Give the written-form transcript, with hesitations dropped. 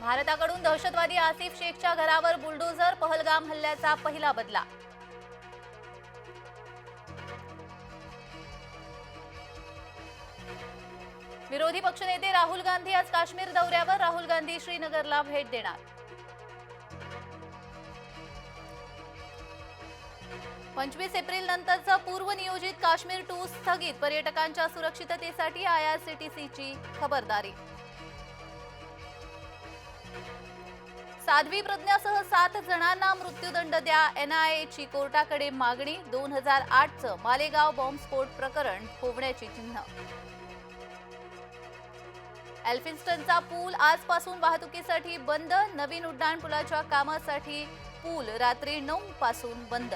भारताकडून दहशतवादी आसिफ शेखच्या घरावर बुलडोझर, पहलगाम हल्ल्याचा पहिला बदला. विरोधी पक्षनेते राहुल गांधी आज काश्मीर दौऱ्यावर. राहुल गांधी श्रीनगरला भेट देणार. 25 एप्रिल नंतरचं पूर्वनियोजित काश्मीर टूर स्थगित. पर्यटकांच्या सुरक्षिततेसाठी आयआरसीटीसीची खबरदारी. साध्वी प्रज्ञासह 7 जणांना मृत्यूदंड द्या, एनआयएची कोर्टाकडे मागणी. 2008चं मालेगाव बॉम्बस्फोट प्रकरण होण्याची चिन्ह. एल्फिन्स्टनचा पूल आजपासून वाहतुकीसाठी बंद. नवीन उड्डाणपुलाच्या कामासाठी पूल रात्री 9 पासून बंद.